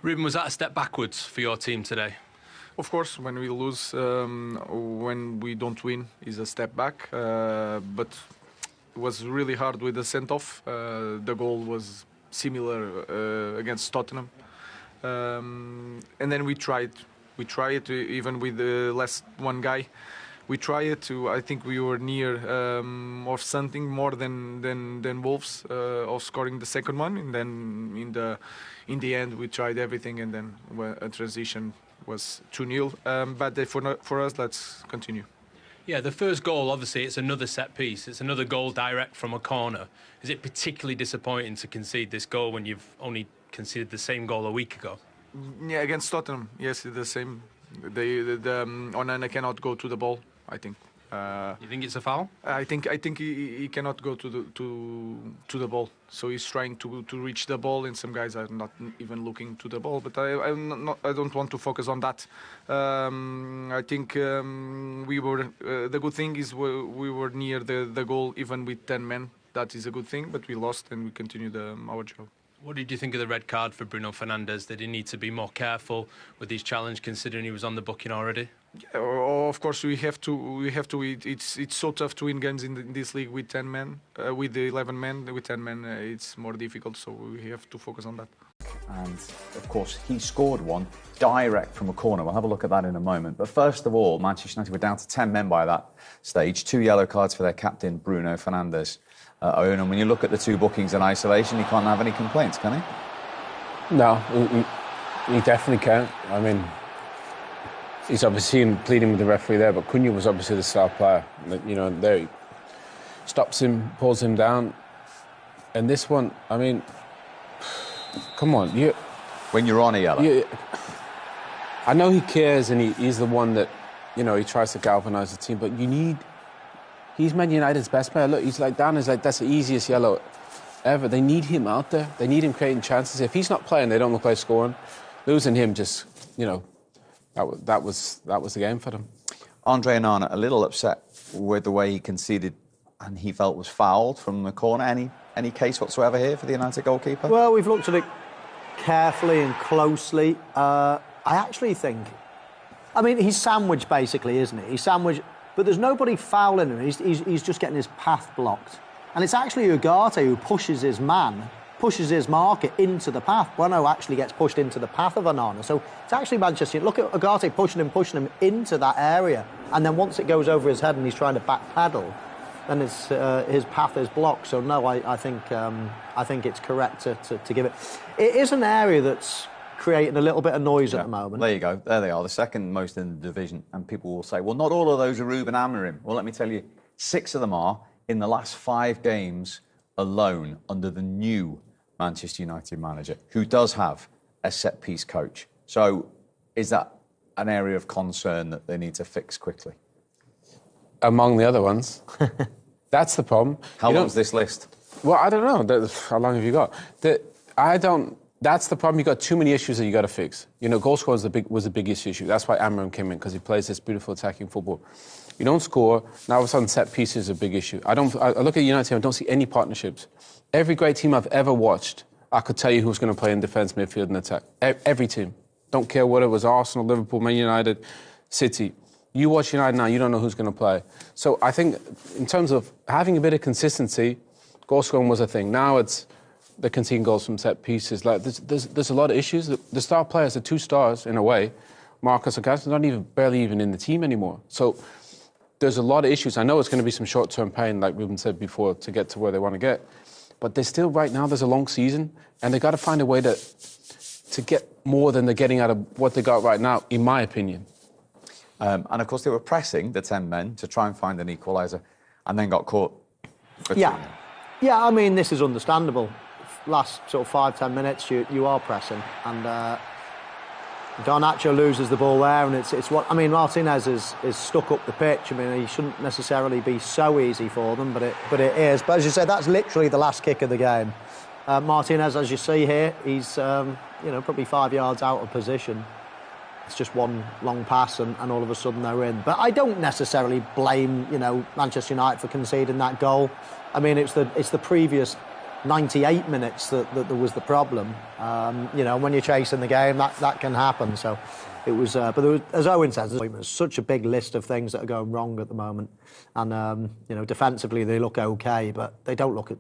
Ruben, was that a step backwards for your team today? Of course, when we lose, when we don't win, is a step back. But it was really hard with the send-off. The goal was similar against Tottenham. And then we tried even with the last one guy. We tried to. I think we were near of something more than Wolves of scoring the second one, and then in the end we tried everything, and then a transition was 2-0. But for us, let's continue. Yeah, the first goal, obviously, it's another set piece. It's another goal direct from a corner. Is it particularly disappointing to concede this goal when you've only conceded the same goal a week ago? Yeah, against Tottenham, yes, it's the same. Onana cannot go to the ball, I think. You think it's a foul? I think he cannot go to the ball. So he's trying to reach the ball, and some guys are not even looking to the ball. But I don't want to focus on that. I think we were. The good thing is we were near the goal even with 10 men. That is a good thing. But we lost, and we continued our job. What did you think of the red card for Bruno Fernandes? Did he need to be more careful with his challenge, considering he was on the booking already? Yeah, of course, we have to. It's so tough to win games in this league with 10 men, with the 11 men. With 10 men, it's more difficult. So we have to focus on that. And of course, he scored one direct from a corner. We'll have a look at that in a moment. But first of all, Manchester United were down to 10 men by that stage. 2 yellow cards for their captain, Bruno Fernandes. Owen, and when you look at the 2 bookings in isolation, you can't have any complaints, can he? No, he definitely can't. I mean, he's obviously pleading with the referee there, but Cunha was obviously the star player. You know, there he stops him, pulls him down. And this one, I mean, come on. When you're on a yellow. I know he cares, and he's the one that, you know, he tries to galvanise the team, but you need... He's Man United's best player. Look, he's like down. He's like, that's the easiest yellow ever. They need him out there. They need him creating chances. If he's not playing, they don't look like scoring. Losing him just, you know, that was the game for them. Andre Onana, a little upset with the way he conceded and he felt was fouled from the corner. Any case whatsoever here for the United goalkeeper? Well, we've looked at it carefully and closely. I actually think... I mean, he's sandwiched, basically, isn't he? He's sandwiched... But there's nobody fouling him. He's just getting his path blocked. And it's actually Ugarte who pushes his marker into the path. Bruno actually gets pushed into the path of Onana. So it's actually Manchester. Look at Ugarte pushing him into that area. And then once it goes over his head and he's trying to backpedal, then his path is blocked. So no, I think it's correct to give it. It is an area that's creating a little bit of noise at the moment. There you go. There they are, the second most in the division. And people will say, well, not all of those are Ruben Amorim. Well, let me tell you, 6 of them are in the last 5 games alone under the new Manchester United manager, who does have a set-piece coach. So is that an area of concern that they need to fix quickly? Among the other ones. That's the problem. How long's this list? Well, I don't know. How long have you got? That's the problem. You've got too many issues that you got to fix. You know, goal scoring was the biggest issue. That's why Amorim came in, because he plays this beautiful attacking football. You don't score, now all of a sudden set pieces is a big issue. I look at the United team, I don't see any partnerships. Every great team I've ever watched, I could tell you who's going to play in defence, midfield and attack. Every team. Don't care whether it was Arsenal, Liverpool, Man United, City. You watch United now, you don't know who's going to play. So I think in terms of having a bit of consistency, goal scoring was a thing. Now they're conceding goals from set pieces. Like there's a lot of issues. The star players, the 2 stars in a way, Marcus and Gaston, not barely even in the team anymore. So there's a lot of issues. I know it's going to be some short-term pain, like Ruben said before, to get to where they want to get. But there's still, right now, there's a long season, and they've got to find a way to get more than they're getting out of what they got right now, in my opinion. And of course, they were pressing the 10 men to try and find an equaliser, and then got caught. Yeah, I mean, this is understandable. Last sort of 5-10 minutes, you are pressing, and Garnacho loses the ball there, and it's what I mean. Martinez is stuck up the pitch. I mean, he shouldn't necessarily be so easy for them, but it is. But as you said, that's literally the last kick of the game. Martinez, as you see here, he's probably 5 yards out of position. It's just one long pass, and all of a sudden they're in. But I don't necessarily blame Manchester United for conceding that goal. I mean, it's the previous 98 minutes that there was the problem. You know, when you're chasing the game, that can happen. So it was, but there was, as Owen says, there's such a big list of things that are going wrong at the moment. And, you know, defensively they look okay, but they don't look